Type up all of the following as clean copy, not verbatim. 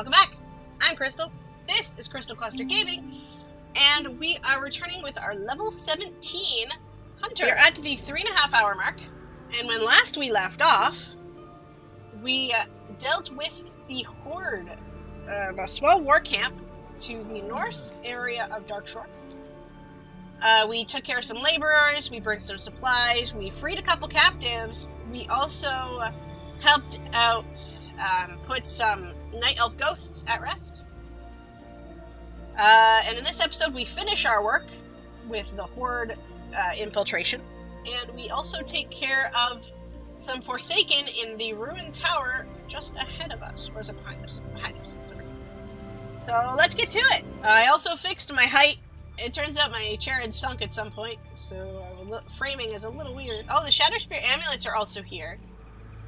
Welcome back! I'm Crystal, this is Crystal Cluster Gaming, and we are returning with our level 17 Hunter. We're at the 3.5 hour mark, and when last we left off, we dealt with the Horde, a small war camp to the north area of Darkshore. We took care of some laborers, we burned some supplies, we freed a couple captives, we also helped out put some night elf ghosts at rest. And in this episode we finish our work with the Horde infiltration, and we also take care of some Forsaken in the ruined tower just ahead of us, or is it behind us? Behind us. Sorry. So let's get to it! I also fixed my height. It turns out my chair had sunk at some point, so framing is a little weird. Oh, the Shadow Spear amulets are also here.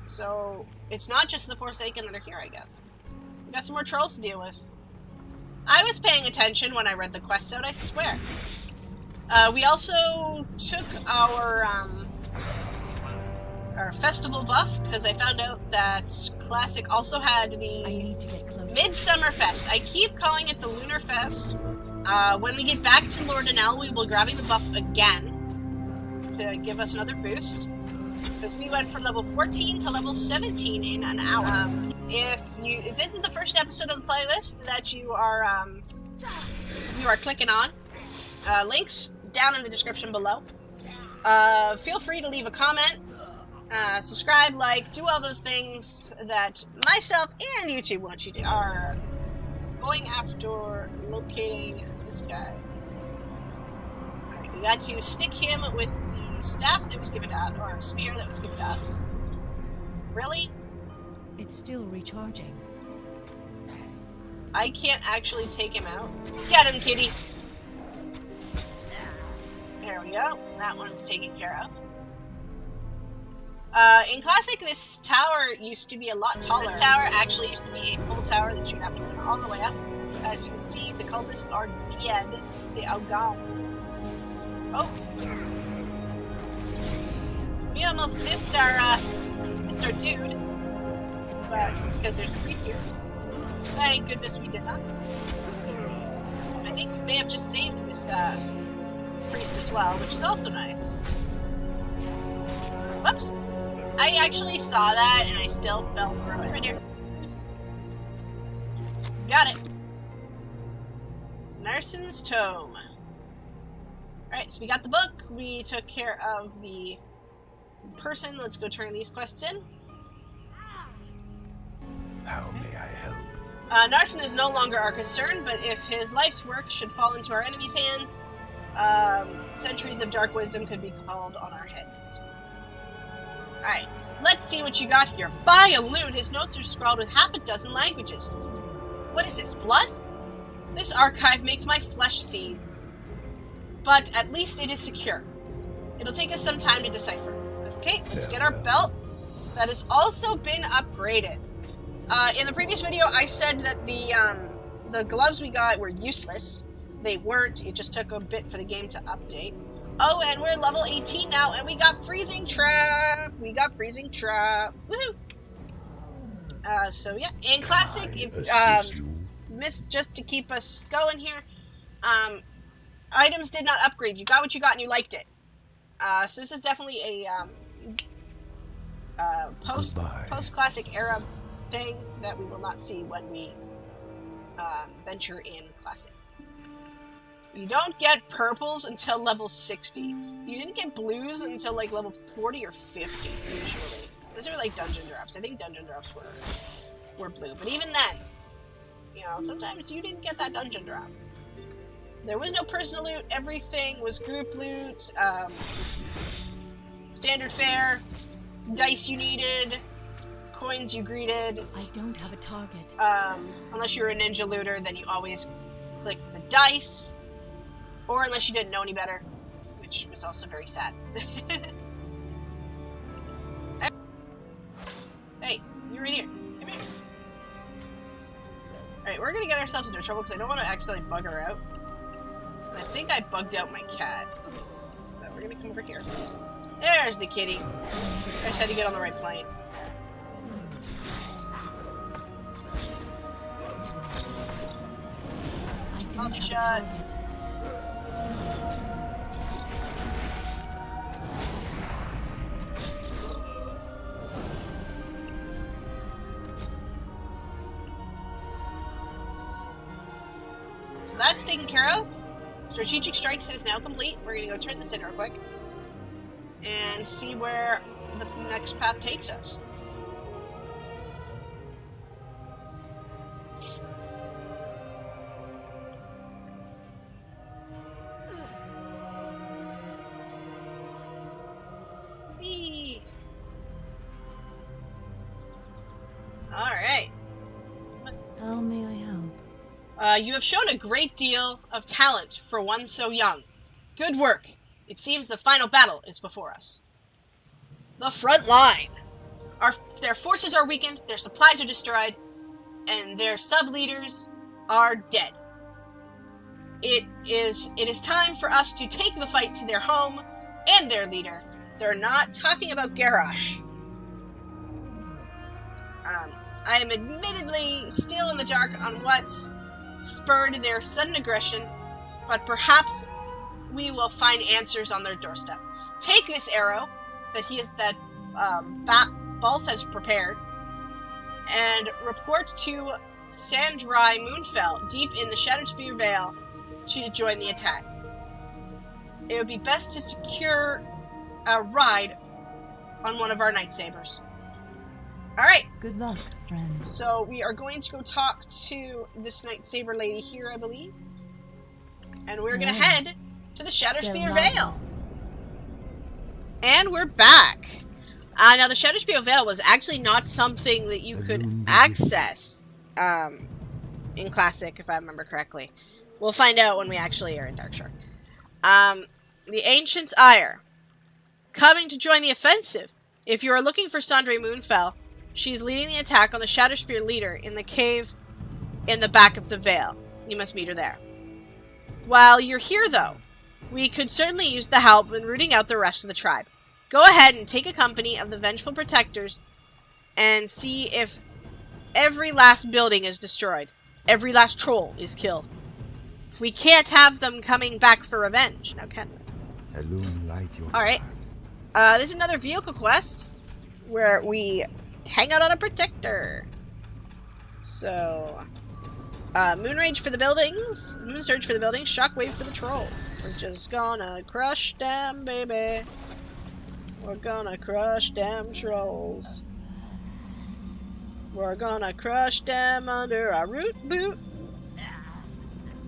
So it's not just the Forsaken that are here, I guess. We got some more trolls to deal with. I was paying attention when I read the quests out, I swear. We also took our festival buff, because I found out that Classic also had the Midsummer Fest. I keep calling it the Lunar Fest. When we get back to Lord Anel, we will be grabbing the buff again to give us another boost. Because we went from level 14 to level 17 in an hour. If this is the first episode of the playlist that you are clicking on, links down in the description below. Feel free to leave a comment, subscribe, like, do all those things that myself and YouTube want you to do. Are going after locating this guy. Alright, we got to stick him with the staff that was given to us, or spear that was given to us. Really? It's still recharging. I can't actually take him out. Get him, kitty! There we go. That one's taken care of. In Classic, this tower used to be a lot taller. This tower actually used to be a full tower that you'd have to run all the way up. As you can see, the cultists are dead. They are gone. Oh! We almost missed our dude. But, because there's a priest here. Thank goodness we did not. I think we may have just saved this, priest as well, which is also nice. Whoops! I actually saw that, and I still fell through it. Right here. Got it. Narson's Tome. Alright, so we got the book. We took care of the person. Let's go turn these quests in. How may I help? Narson is no longer our concern, but if his life's work should fall into our enemy's hands, centuries of dark wisdom could be called on our heads. Alright, let's see what you got here. By a loon, his notes are scrawled with half a dozen languages. What is this, blood? This archive makes my flesh seethe. But at least it is secure. It'll take us some time to decipher. Okay, let's get our belt. That has also been upgraded. In the previous video, I said that the gloves we got were useless. They weren't. It just took a bit for the game to update. Oh, and we're level 18 now, and we got Freezing Trap! We got Freezing Trap! Woohoo! So yeah, in Classic, if, just to keep us going here, items did not upgrade. You got what you got and you liked it. So this is definitely a post-Classic era thing that we will not see when we venture in Classic. You don't get purples until level 60. You didn't get blues until like level 40 or 50, usually. Those are like dungeon drops. I think dungeon drops were blue. But even then, you know, sometimes you didn't get that dungeon drop. There was no personal loot. Everything was group loot, standard fare, dice you needed, coins you greeted. I don't have a target. Unless you're a ninja looter, then you always clicked the dice. Or unless you didn't know any better, which was also very sad. Hey, you're right here. Come here. Alright, we're gonna get ourselves into trouble because I don't want to accidentally bug her out. And I think I bugged out my cat. So we're gonna come over here. There's the kitty. I just had to get on the right plane. multi-shot. So that's taken care of. Strategic Strikes is now complete. We're gonna go turn this in real quick and see where the next path takes us. Alright. How may I help? You have shown a great deal of talent for one so young. Good work. It seems the final battle is before us. The front line. Their forces are weakened, their supplies are destroyed, and their sub-leaders are dead. It is time for us to take the fight to their home and their leader. They're not talking about Garrosh. I am admittedly still in the dark on what spurred their sudden aggression, but perhaps we will find answers on their doorstep. Take this arrow that Balth has prepared, and report to Sandrai Moonfell, deep in the Shadowspear Vale, to join the attack. It would be best to secure a ride on one of our lightsabers. Alright. Good luck, friend. So we are going to go talk to this lightsaber lady here, I believe. And we're going to head to the Shadowspear Vale. And we're back. Now, the Shadowspear Vale was actually not something that you could access in Classic, if I remember correctly. We'll find out when we actually are in Darkshore. The Ancient's Ire. Coming to join the offensive. If you are looking for Sandrai Moonfell, she's leading the attack on the Shadowspear leader in the cave in the back of the Vale. You must meet her there. While you're here, though, we could certainly use the help in rooting out the rest of the tribe. Go ahead and take a company of the Vengeful Protectors and see if every last building is destroyed. Every last troll is killed. We can't have them coming back for revenge, now can we? Alright. This is another vehicle quest where we hang out on a protector. So, Moonrage for the buildings, Moonsurge for the buildings, Shockwave for the trolls. We're just gonna crush them, baby. We're gonna crush them trolls. We're gonna crush them under our root boot.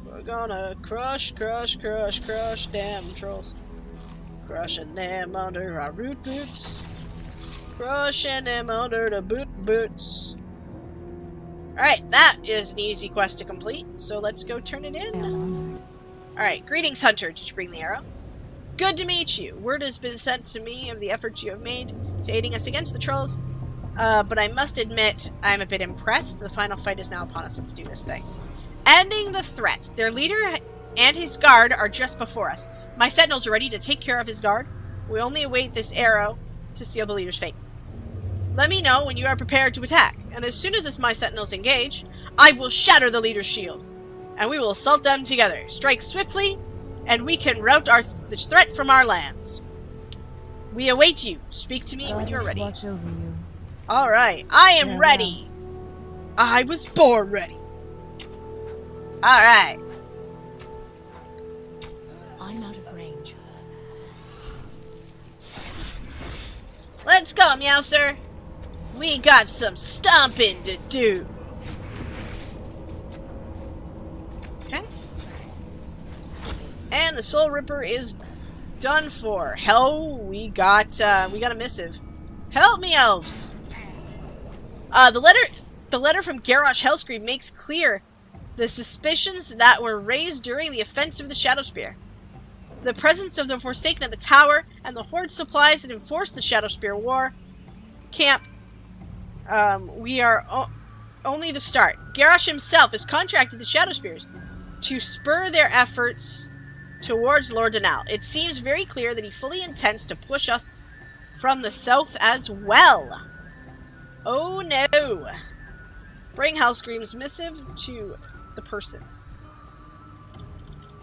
We're gonna crush them trolls. Crushing them under our root boots. Crushing them under the boots. Alright, that is an easy quest to complete, so let's go turn it in. Alright, greetings, Hunter. Did you bring the arrow? Good to meet you. Word has been sent to me of the efforts you have made to aiding us against the trolls, but I must admit, I'm a bit impressed. The final fight is now upon us. Let's do this thing. Ending the threat. Their leader and his guard are just before us. My sentinels are ready to take care of his guard. We only await this arrow to seal the leader's fate. Let me know when you are prepared to attack, and as soon as my sentinels engage, I will shatter the leader's shield, and we will assault them together. Strike swiftly, and we can rout the threat from our lands. We await you. Speak to me when you are ready. Watch over you. Alright, I am ready. I was born ready. Alright. I'm out of range. Let's go, Meowser. We got some stomping to do. Okay. And the Soul Ripper is done for. Hell, we got a missive. Help me, elves. The letter from Garrosh Hellscream makes clear the suspicions that were raised during the offensive of the Shadowspear. The presence of the Forsaken at the tower and the Horde supplies that enforced the Shadowspear war camp. We are only the start. Garrosh himself has contracted the Shadowspears to spur their efforts towards Lord Danal. It seems very clear that he fully intends to push us from the south as well. Oh no! Bring Hellscream's missive to the person.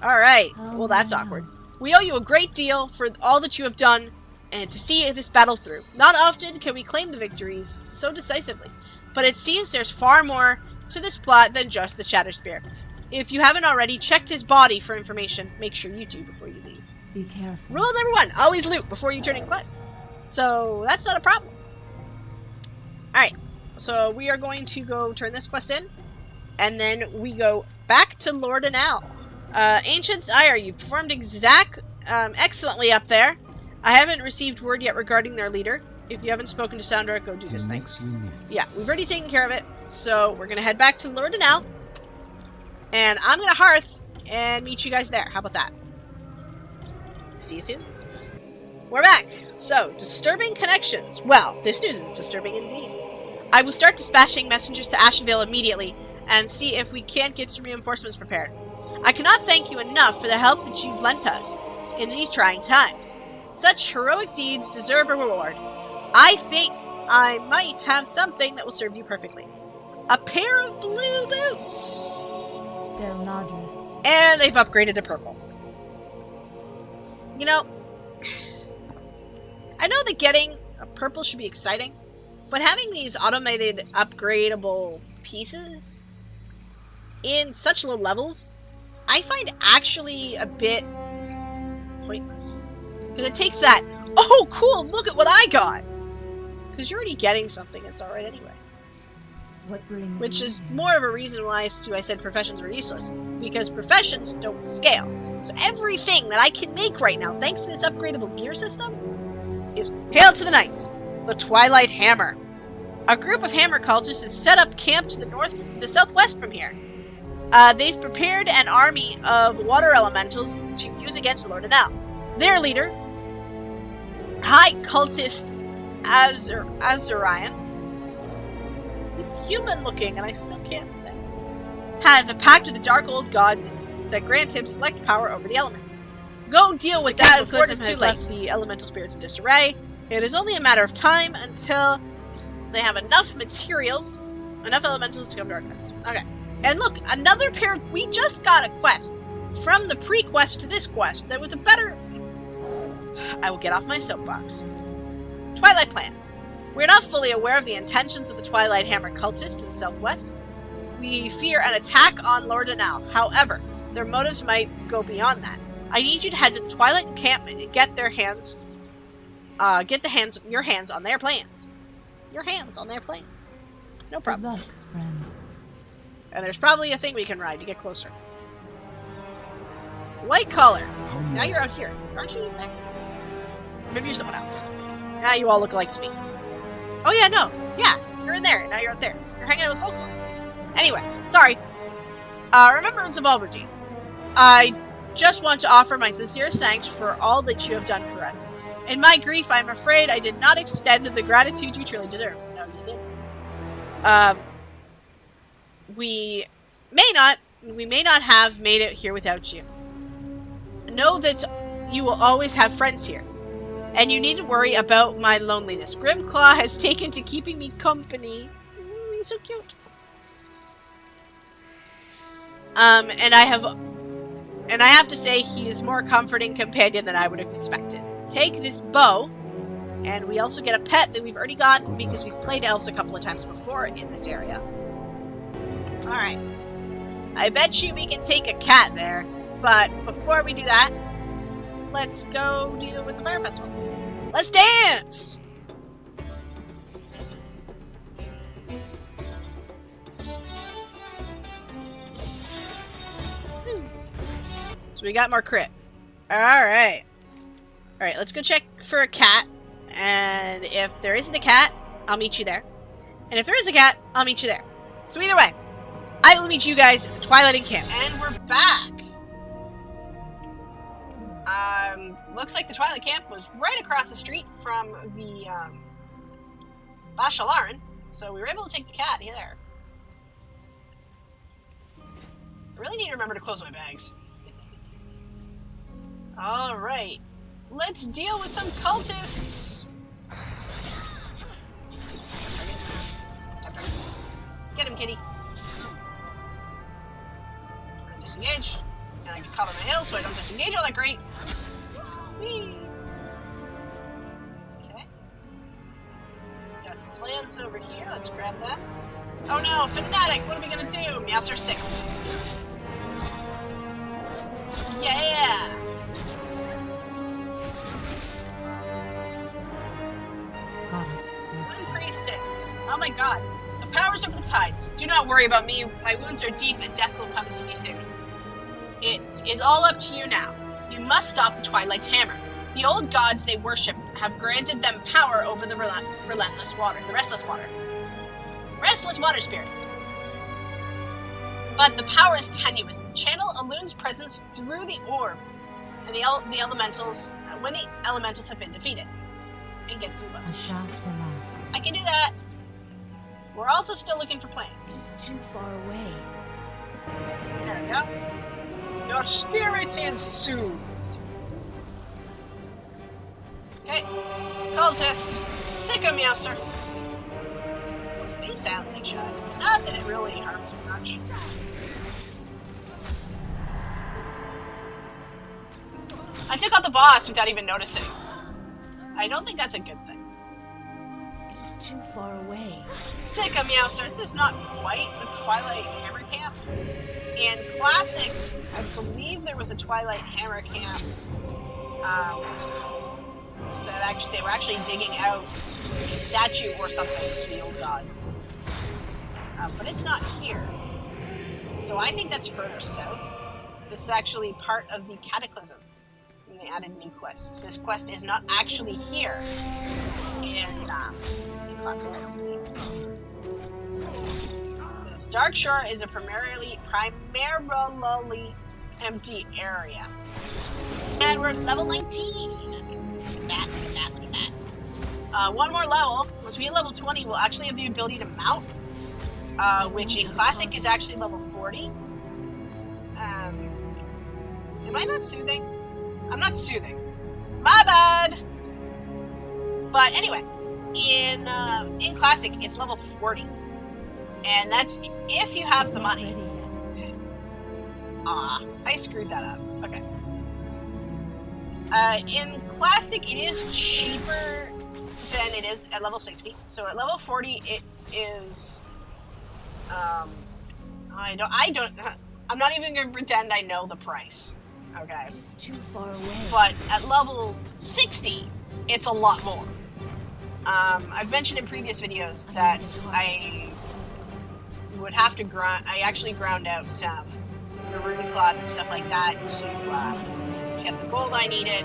Alright. How Well, may that's I awkward. help? We owe you a great deal for all that you have done and to see this battle through. Not often can we claim the victories so decisively, but it seems there's far more to this plot than just the Shatter Spear. If you haven't already checked his body for information, make sure you do before you leave. Be careful. Rule number 1, always loot before you turn in quests. So, that's not a problem. Alright, so we are going to go turn this quest in, and then we go back to Lord Anal. Ancient's Ire, you've performed excellently up there. I haven't received word yet regarding their leader. If you haven't spoken to Sandra, go do this thing. Yeah, we've already taken care of it, so we're gonna head back to Lord Anal, and I'm gonna Hearth and meet you guys there. How about that? See you soon. We're back! So, disturbing connections. Well, this news is disturbing indeed. I will start dispatching messengers to Ashenvale immediately, and see if we can't get some reinforcements prepared. I cannot thank you enough for the help that you've lent us in these trying times. Such heroic deeds deserve a reward. I think I might have something that will serve you perfectly. A pair of blue boots! Del Nadris. And they've upgraded to purple. You know, I know that getting a purple should be exciting, but having these automated upgradable pieces in such low levels, I find actually a bit pointless. Because it takes that, oh cool, look at what I got! Because you're already getting something that's alright anyway. What brings Which you is here? more of a reason why I said professions were useless. Because professions don't scale. So everything that I can make right now, thanks to this upgradable gear system, is Hail to the Knights, the Twilight Hammer. A group of hammer cultists is set up camp to the southwest from here. They've prepared an army of water elementals to use against Lord Anal. Their leader, High Cultist Azurian, he's human looking and I still can't say, has a pact with the dark old gods that grant him select power over the elements. Go deal with that before it is too late. The elemental spirits in disarray. It is only a matter of time until they have enough materials, enough elementals to come to our quest. Okay. And look, another pair of... We just got a quest from the pre-quest to this quest. There was a better... I will get off my soapbox. Twilight plans. We're not fully aware of the intentions of the Twilight Hammer cultists to the southwest. We fear an attack on Lord Anal. However, their motives might go beyond that. I need you to head to the Twilight encampment and get your hands on their plans. Your hands on their plane. No Good problem. luck, friend. And there's probably a thing we can ride to get closer. White collar. Now you're out here. Aren't you in there? Maybe you're someone else. Now you all look alike to me. Oh yeah, no. Yeah, you're in there. Now you're out there. You're hanging out with Pokemon. Anyway, sorry. Remembrance of Auberdine. I just want to offer my sincerest thanks for all that you have done for us. In my grief, I'm afraid I did not extend the gratitude you truly deserve. No, you didn't. We may not have made it here without you. Know that you will always have friends here. And you needn't worry about my loneliness. Grimclaw has taken to keeping me company. He's so cute. And I have to say he is more comforting companion than I would have expected. Take this bow, and we also get a pet that we've already gotten because we've played elves a couple of times before in this area. Alright. I bet you we can take a cat there, but before we do that, let's go deal with the Fire Festival. Let's dance! So we got more crit. Alright. Alright, let's go check for a cat. And if there isn't a cat, I'll meet you there. And if there is a cat, I'll meet you there. So either way, I will meet you guys at the Twilight Encampment. And we're back! Looks like the Twilight Camp was right across the street from the, Bashalaran. So we were able to take the cat here. I really need to remember to close my bags. Alright. Let's deal with some cultists! Get him, kitty. Disengage. And I get caught on the hill so I don't disengage all that great. Whee! Okay. Got some plants over here. Let's grab them. Oh no, Fanatic! What are we gonna do? Meows are sick. Yeah! Goddess, Moon Priestess. Oh my god. The powers of the tides. Do not worry about me. My wounds are deep and death will come to me soon. It is all up to you now. You must stop the Twilight's hammer. The old gods they worship have granted them power over the restless water spirits. But the power is tenuous. Channel Elune's presence through the orb and the elementals when the elementals have been defeated. And get some books. I can do that. We're also still looking for plans. It's too far away. There we go. Your spirit is soothed. Okay. Cultist. Sick of Meowser. He sounds like shot. Not that it really hurts me much. I took out the boss without even noticing. I don't think that's a good thing. It is too far away. Sick of Meowser. This is not quite the Twilight Hammer Camp. In Classic, I believe there was a Twilight Hammer Camp that they were actually digging out a statue or something to the old gods. But it's not here. So I think that's further south. This is actually part of the Cataclysm. And they added new quests. This quest is not actually here in Classic, I don't believe. This Darkshore is a primarily empty area. And we're level 19! Look at that, look at that, look at that. One more level. Once we hit level 20, we'll actually have the ability to mount. Which in Classic is actually level 40. Am I not soothing? I'm not soothing. My bad! But anyway, in Classic, it's level 40. And that's if you have the money. I screwed that up. Okay. In Classic, it is cheaper than it is at level 60. So at level 40, it is... I'm not even gonna pretend I know the price. Okay. It is too far away. But at level 60, it's a lot more. I've mentioned in previous videos that I would have to I actually ground out the rune cloth and stuff like that to get the gold I needed,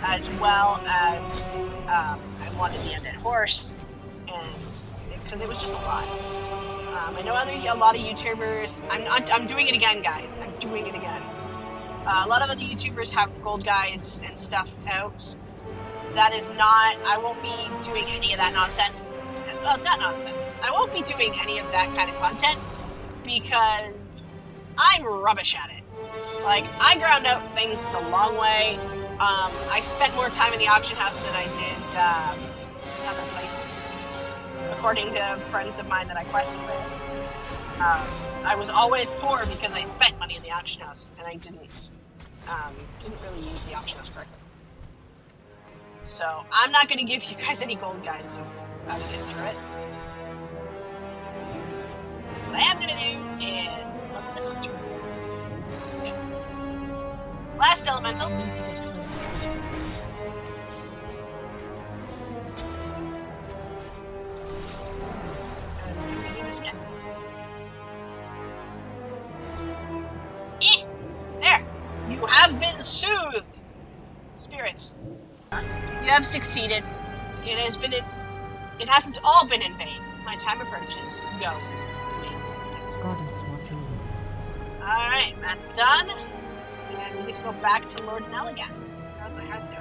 as well as I wanted the undead horse, and because it was just a lot. I know a lot of YouTubers. I'm doing it again, guys. I'm doing it again. A lot of other YouTubers have gold guides and stuff out. That is not. I won't be doing any of that nonsense. Well, it's not nonsense. I won't be doing any of that kind of content because I'm rubbish at it. Like, I ground out things the long way. I spent more time in the auction house than I did in other places. According to friends of mine that I quested with, I was always poor because I spent money in the auction house, and I didn't really use the auction house correctly. So, I'm not going to give you guys any gold guides of how to get through it. What I am going to do is look at this hunter. Okay. Last elemental. There! You have been soothed! Spirits. You have succeeded. It hasn't all been in vain. My time approaches. Go. Goddess watch over. Alright, that's done. And we get to go back to Lord Nell again. How's my hearth doing?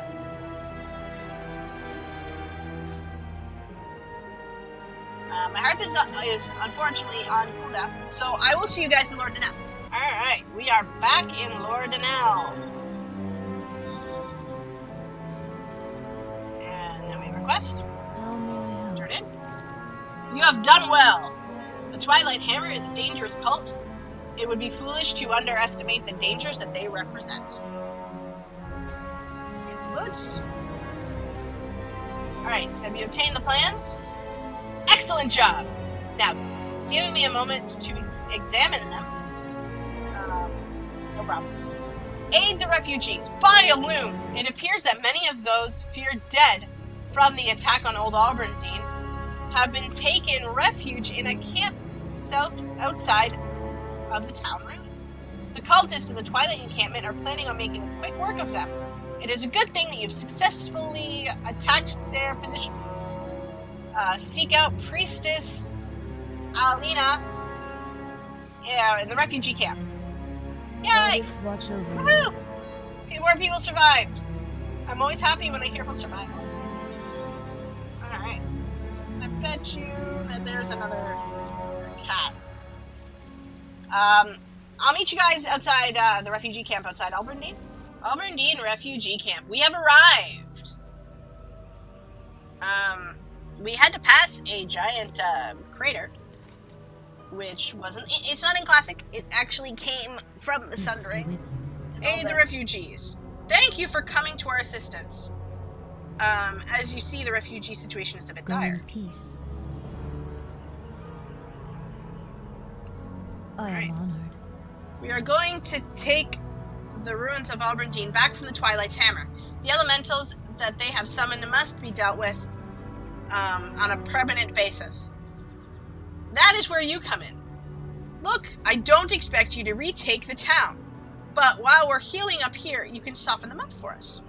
My hearth is unfortunately on cooldown, so I will see you guys in Lord Nell. Alright, we are back in Lord Nell. And then we request. Turn in. You have done well. The Twilight Hammer is a dangerous cult. It would be foolish to underestimate the dangers that they represent. Get the goods. Alright, so have you obtained the plans? Excellent job! Now, give me a moment to examine them. No problem. Aid the refugees. By a loon! It appears that many of those feared dead from the attack on Old Auberdine have been taken refuge in a camp outside of the town ruins. The cultists of the Twilight Encampment are planning on making quick work of them. It is a good thing that you've successfully attacked their position. Seek out Priestess Alina in the refugee camp. Yay! Watch over you. Woohoo! More people survived. I'm always happy when I hear about survival. Alright. So I bet you that there's another cat. I'll meet you guys outside the refugee camp outside Auberdine. Auberdine refugee camp. We have arrived. We had to pass a giant crater, which wasn't. It's not in classic. It actually came from the Sundering. Aid the refugees. Thank you for coming to our assistance. As you see, the refugee situation is a bit dire. Peace. I Right. am honored. We are going to take the ruins of Auberdine back from the Twilight's hammer. The elementals that they have summoned must be dealt with on a permanent basis. That is where you come in. Look, I don't expect you to retake the town, but while we're healing up here, you can soften them up for us.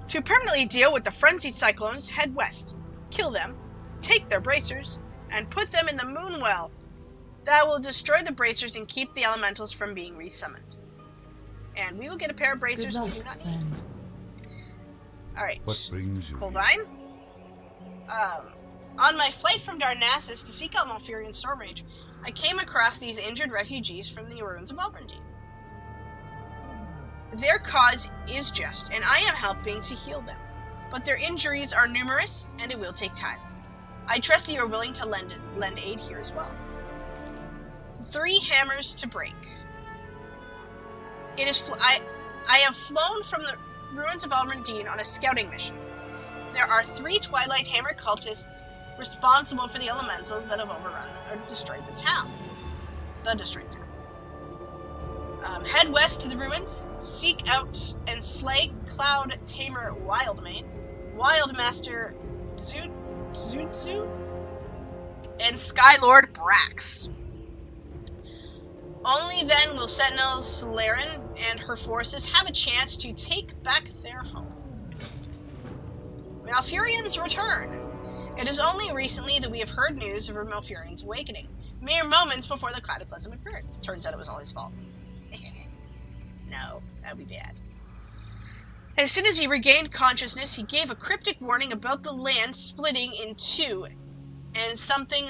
To permanently deal with the frenzied cyclones, head west, kill them, take their bracers, and put them in the Moonwell. That will destroy the bracers and keep the elementals from being resummoned. And we will get a pair of bracers we do not need. Friend. Alright. What brings you? Coldine? On my flight from Darnassus to seek out Malfurion Stormrage, I came across these injured refugees from the ruins of Auberdine. Their cause is just, and I am helping to heal them. But their injuries are numerous, and it will take time. I trust that you are willing to lend aid here as well. 3 hammers to break. It is. I have flown from the ruins of Auberdine on a scouting mission. There are 3 Twilight Hammer cultists responsible for the elementals that have overrun or destroyed the town. The destroyed town. Head west to the ruins, seek out and slay Cloud Tamer Wildmane, Wildmaster Zutsu, and Skylord Brax. Only then will Sentinel Solaren and her forces have a chance to take back their home. Malfurion's return. It is only recently that we have heard news of Malfurion's awakening, mere moments before the cataclysm occurred. Turns out it was all his fault. No, that would be bad. As soon as he regained consciousness, he gave a cryptic warning about the land splitting in 2, and if something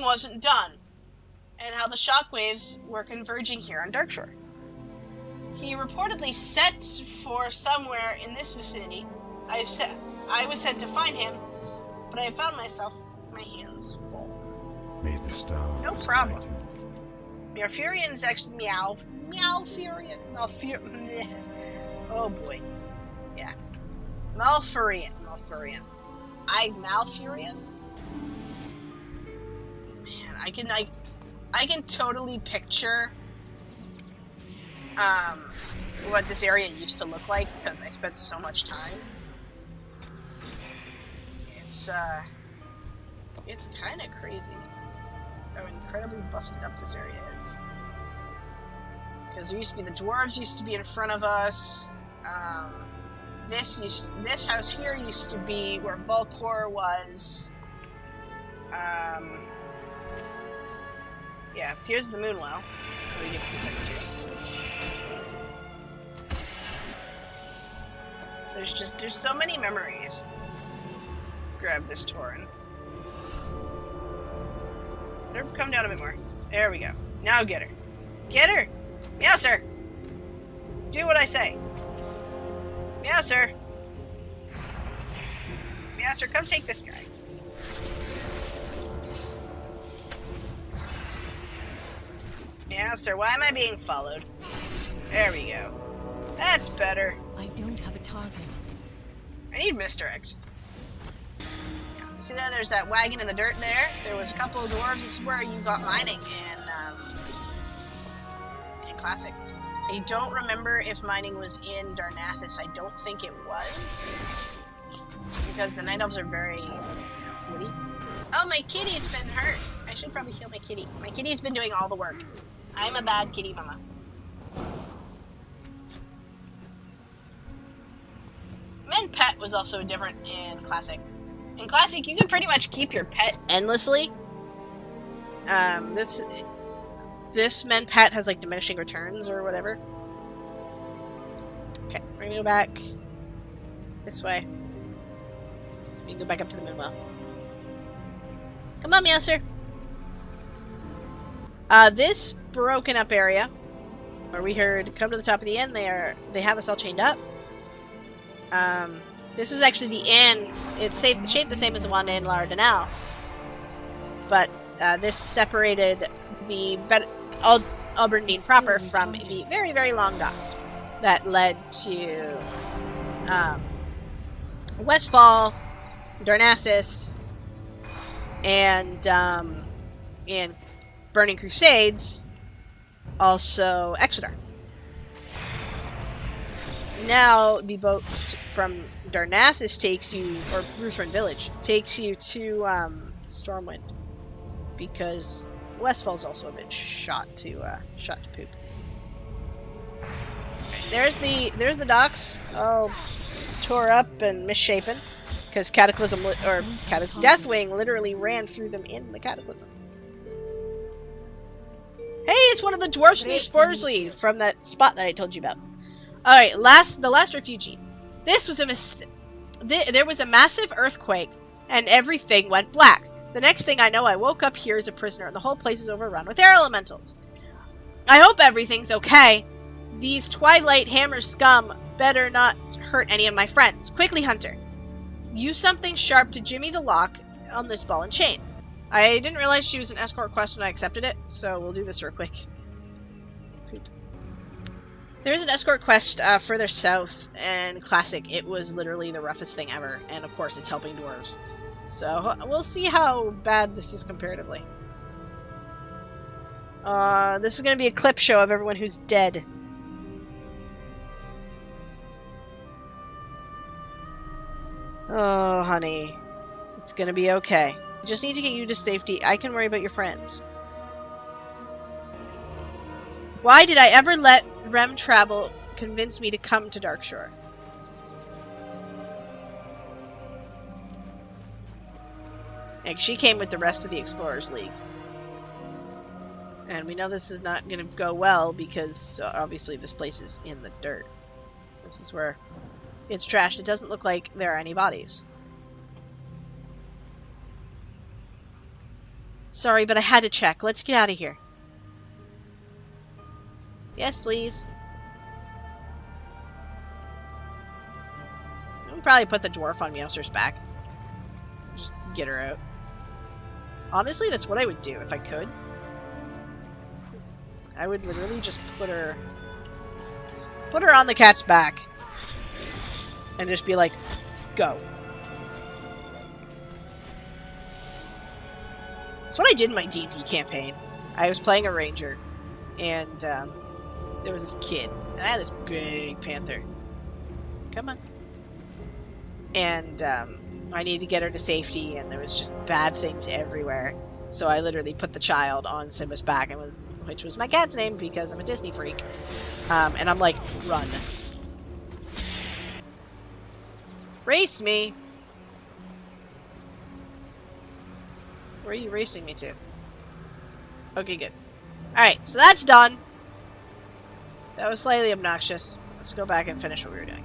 wasn't done, and how the shockwaves were converging here on Darkshore. He reportedly set for somewhere in this vicinity. I was sent to find him, but I have found my hands full. May the stars No problem. guide you. Malfurion is actually Malfurion. Oh boy. Yeah. Malfurion. Malfurion. Man, I can totally picture what this area used to look like because I spent so much time. It's kind of crazy how incredibly busted up this area is. Because there used to be the dwarves used to be in front of us. This house here used to be where Volcor was. Yeah, here's the Moonwell. We get to the second here. There's so many memories. Let's grab this Tauren. Let her come down a bit more. There we go. Now get her. Get her! Meowser! Do what I say. Meowser! Meowser, come take this guy. Yeah, sir. Why am I being followed? There we go. That's better. I don't have a target. I need misdirect. See that? There's that wagon in the dirt there. There was a couple of dwarves. This is where you got mining in Classic. I don't remember if mining was in Darnassus. I don't think it was. Because the Night Elves are very woody. Oh, my kitty's been hurt. I should probably heal my kitty. My kitty's been doing all the work. I'm a bad kitty mama. Men pet was also different in Classic. In Classic, you can pretty much keep your pet endlessly. This men pet has like diminishing returns or whatever. Okay, we're gonna go back this way. We can go back up to the Moonwell. Come on, Meowser. This broken up area where we heard come to the top of the inn, they have us all chained up. This was actually the inn. It's shaped the same as the one in Lardinal. But this separated the Auberdine proper from the very, very long docks that led to Westfall, Darnassus, and in Burning Crusades, also Exeter. Now the boat from Darnassus takes you, or Ruthven Village, takes you to Stormwind, because Westfall's also a bit shot to poop. There's the docks, all tore up and misshapen, because Cataclysm Deathwing literally ran through them in the Cataclysm. Hey, it's one of the dwarfs from the Explorers League from that spot that I told you about. All right, the last refugee. This was a mistake. There was a massive earthquake, and everything went black. The next thing I know, I woke up here as a prisoner, and the whole place is overrun with air elementals. I hope everything's okay. These Twilight Hammer scum better not hurt any of my friends. Quickly, Hunter. Use something sharp to jimmy the lock on this ball and chain. I didn't realize she was an escort quest when I accepted it, so we'll do this real quick. Poop. There's an escort quest further south, and Classic. It was literally the roughest thing ever, and of course it's helping dwarves. So, we'll see how bad this is comparatively. This is going to be a clip show of everyone who's dead. Oh, honey. It's going to be okay. I just need to get you to safety. I can worry about your friends. Why did I ever let Rem Travel convince me to come to Darkshore? And she came with the rest of the Explorers League. And we know this is not going to go well because obviously this place is in the dirt. This is where it's trashed. It doesn't look like there are any bodies. Sorry, but I had to check. Let's get out of here. Yes, please. I'll probably put the dwarf on Meowser's back. Just get her out. Honestly, that's what I would do if I could. I would literally just put her on the cat's back. And just be like, go. That's what I did in my D&D campaign. I was playing a ranger. And, there was this kid. And I had this big panther. Come on. And, I needed to get her to safety, and there was just bad things everywhere. So I literally put the child on Simba's back, which was my cat's name because I'm a Disney freak. And I'm like, run. Race me! Where are you racing me to? Okay, good. Alright, so that's done. That was slightly obnoxious. Let's go back and finish what we were doing.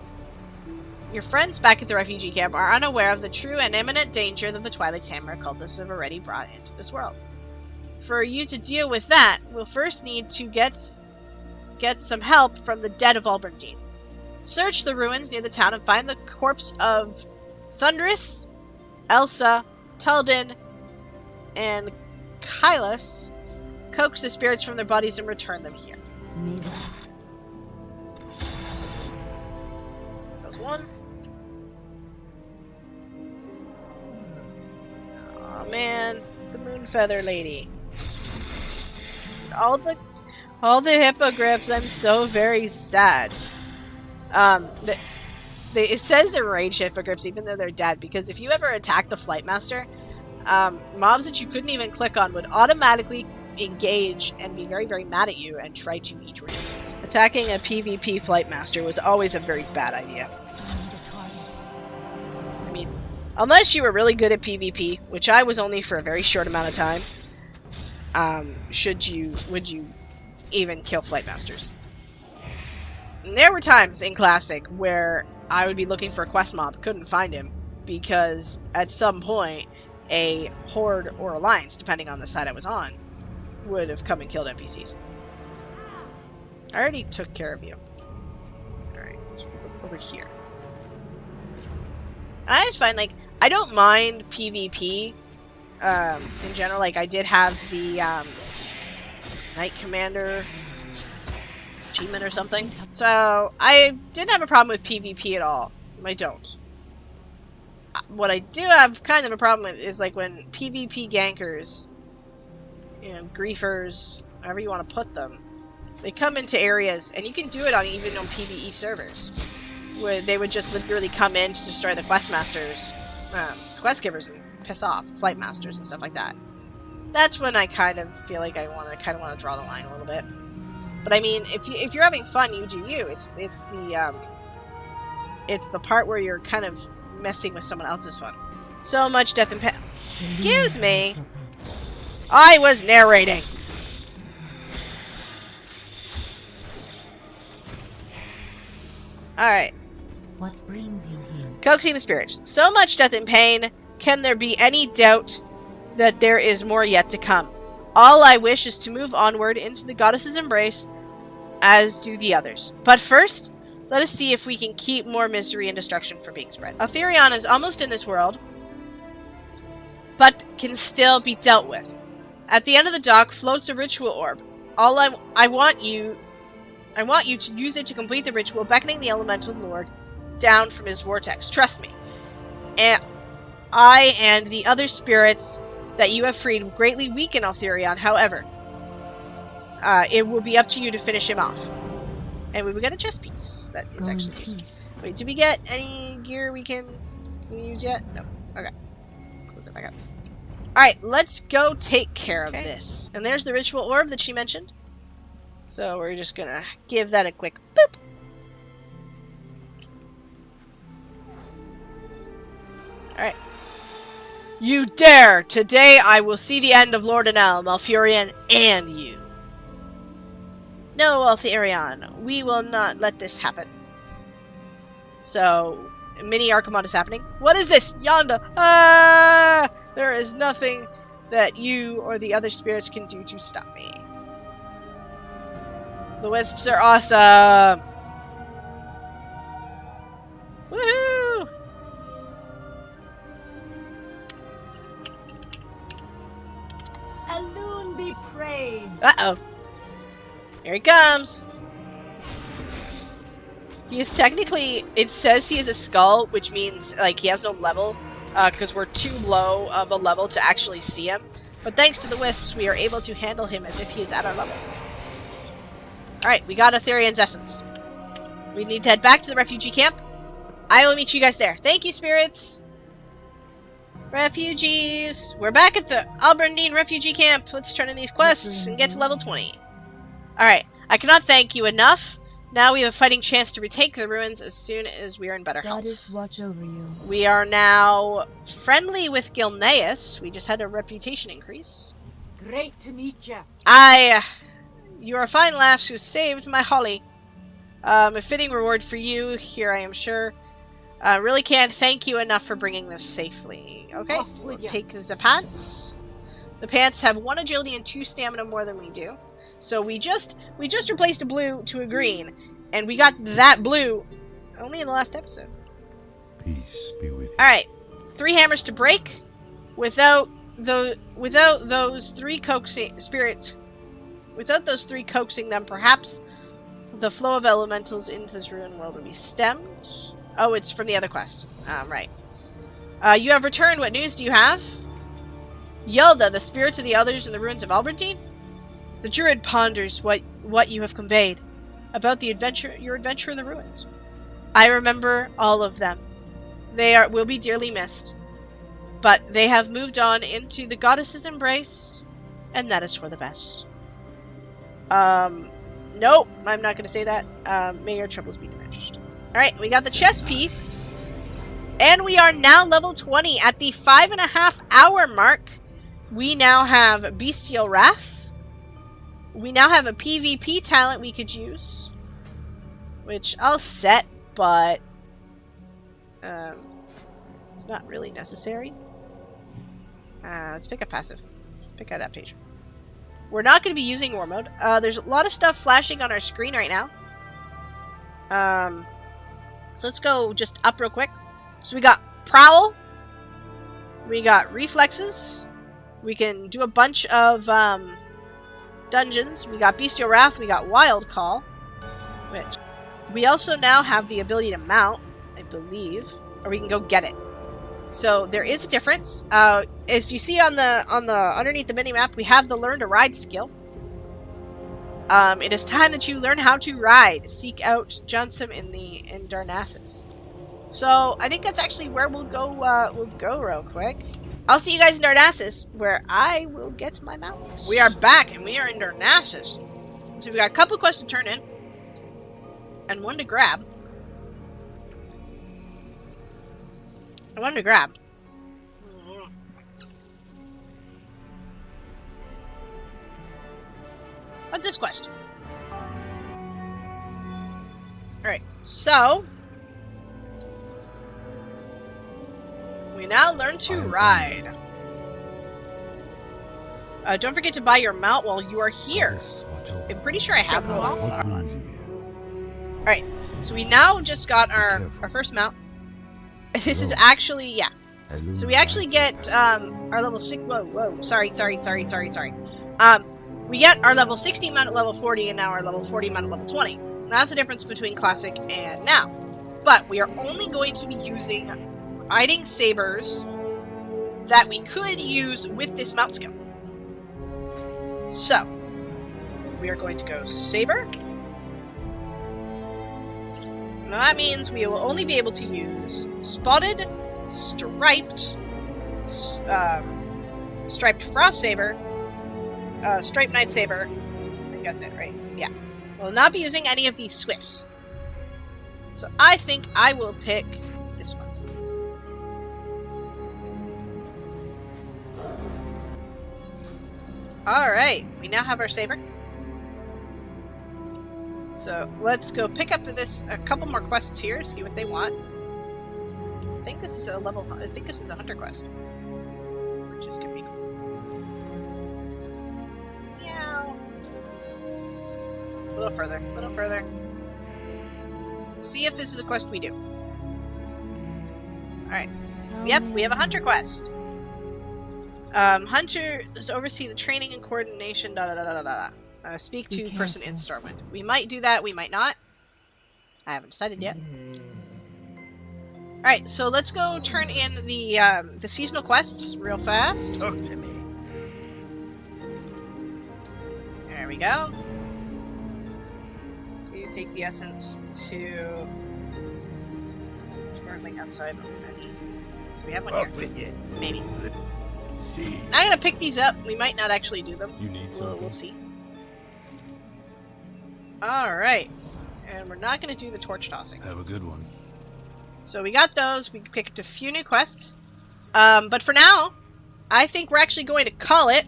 Your friends back at the refugee camp are unaware of the true and imminent danger that the Twilight Hammer cultists have already brought into this world. For you to deal with that, we'll first need to get some help from the dead of Auberdine. Search the ruins near the town and find the corpse of Thunderous, Elsa, Tuldin, and Kylus, coax the spirits from their bodies and return them here. May the Goes one. Oh man, the moon feather lady. All the hippogriffs. I'm so very sad. It says they're rage hippogriffs even though they're dead, because if you ever attack the flight master, mobs that you couldn't even click on would automatically engage and be very, very mad at you and try to eat your enemies. Attacking a PvP flight master was always a very bad idea. I mean, unless you were really good at PvP, which I was only for a very short amount of time, would you even kill flight masters? And there were times in Classic where I would be looking for a quest mob, couldn't find him, because at some point a Horde or Alliance, depending on the side I was on, would have come and killed NPCs. I already took care of you. Alright, let's go over here. I just find, like, I don't mind PvP in general. Like, I did have the Knight Commander achievement or something. So, I didn't have a problem with PvP at all. I don't. What I do have kind of a problem with is, like, when PvP gankers, you know, griefers, however you want to put them, they come into areas, and you can do it even on PvE servers, where they would just literally come in to destroy the quest masters, quest givers, and piss off flight masters and stuff like that. That's when I kind of feel like I want to draw the line a little bit. But I mean, if you're having fun, you do you. It's the part where you're kind of messing with someone else's fun. So much death and pain. Excuse me. I was narrating. Alright. What brings you here? Coaxing the spirits. So much death and pain. Can there be any doubt that there is more yet to come? All I wish is to move onward into the goddess's embrace, as do the others. But first, let us see if we can keep more misery and destruction from being spread. Aetherion is almost in this world, but can still be dealt with. At the end of the dock floats a ritual orb. I want you to use it to complete the ritual, beckoning the elemental lord down from his vortex. Trust me. And I and the other spirits that you have freed will greatly weaken Aetherion. However, it will be up to you to finish him off. And we will get a chest piece. That is actually useful. Wait, did we get any gear we can use yet? No. Okay. Close it back up. Alright, let's go take care of this. And there's the ritual orb that she mentioned. So we're just gonna give that a quick boop. Alright. You dare! Today I will see the end of Lord Enel, Malfurion, and you. No, Aetherion, we will not let this happen. So, mini Archimon is happening. What is this? Yonder! Ah! There is nothing that you or the other spirits can do to stop me. The wisps are awesome! Woohoo! Alone be praised. Uh-oh. Here he comes! He is technically... It says he is a skull, which means, like, he has no level, because we're too low of a level to actually see him. But thanks to the wisps, we are able to handle him as if he is at our level. Alright, we got Aetherion's essence. We need to head back to the refugee camp. I will meet you guys there. Thank you, spirits! Refugees! We're back at the Auberdine refugee camp. Let's turn in these quests and get to level 20. Alright, I cannot thank you enough. Now we have a fighting chance to retake the ruins as soon as we are in better health. Goddess watch over you. We are now friendly with Gilneas. We just had a reputation increase. Great to meet you. You are a fine lass who saved my Holly. A fitting reward for you, here I am sure. Really can't thank you enough for bringing this safely. Okay, we'll take the pants. The pants have 1 agility and 2 stamina more than we do. So we just replaced a blue to a green, and we got that blue only in the last episode. Peace be with you. Alright, 3 hammers to break. Without those 3 coaxing spirits Without those 3 coaxing them, perhaps the flow of elementals into this ruined world would be stemmed. Oh, it's from the other quest. Right. You have returned. What news do you have? Yelda, the spirits of the elders in the ruins of Auberdine? The druid ponders what you have conveyed about your adventure in the ruins. I remember all of them. They will be dearly missed. But they have moved on into the goddess's embrace, and that is for the best. Nope, I'm not going to say that. May your troubles be diminished. Alright, we got the chess piece. And we are now level 20 at the 5.5 hour mark. We now have Bestial Wrath. We now have a PvP talent we could use. Which I'll set, but it's not really necessary. Let's pick a passive. Let's pick adaptation. We're not going to be using War Mode. There's a lot of stuff flashing on our screen right now. So let's go just up real quick. So we got Prowl. We got Reflexes. We can do a bunch of dungeons. We got Bestial Wrath. We got Wild Call. Which we also now have the ability to mount, I believe. Or we can go get it. So there is a difference. If you see on the underneath the minimap, we have the Learn to Ride skill. It is time that you learn how to ride. Seek out Johnson in Darnassus. So I think that's actually where we'll go real quick. I'll see you guys in Darnassus, where I will get my mount. We are back, and we are in Darnassus. So we've got a couple of quests to turn in, and one to grab. What's this quest? Alright, so we now learn to ride. Don't forget to buy your mount while you are here. I'm pretty sure I have them all. Alright, so we now just got our first mount. This is actually, yeah. So we actually get our level 6. Whoa. Sorry. We get our level 60 mount at level 40, and now our level 40 mount at level 20. And that's the difference between Classic and now. But we are only going to be using riding sabers that we could use with this mount skill. So, we are going to go Saber. Now that means we will only be able to use Spotted, Striped, Striped Frost Saber, Striped Night Saber. I think that's it, right? Yeah. We'll not be using any of these Swifts. So I think I will pick this one. Alright, we now have our Saber. So let's go pick up a couple more quests here, see what they want. I think this is a hunter quest, which is gonna be cool. Meow. A little further. See if this is a quest we do. Alright. Yep, we have a hunter quest. Hunters oversee the training and coordination, speak to person in Stormwind. We might do that, we might not. I haven't decided yet. Alright, so let's go turn in the seasonal quests real fast. Talk to me. There we go. So you take the essence to sparkling outside. Do we have one here? Maybe. See. I'm gonna pick these up. We might not actually do them. You need something? We'll see. Alright. And we're not gonna do the torch tossing. Have a good one. So we got those. We picked a few new quests. But for now, I think we're actually going to call it.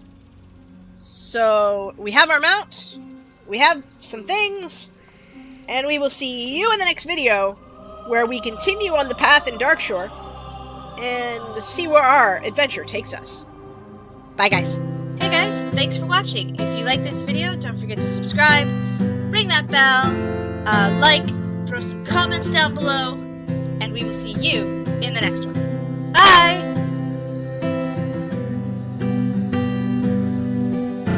So we have our mount. We have some things. And we will see you in the next video, where we continue on the path in Darkshore and see where our adventure takes us. Bye, guys. Hey, guys. Thanks for watching. If you like this video, don't forget to subscribe, ring that bell, like, throw some comments down below, and we will see you in the next one. Bye!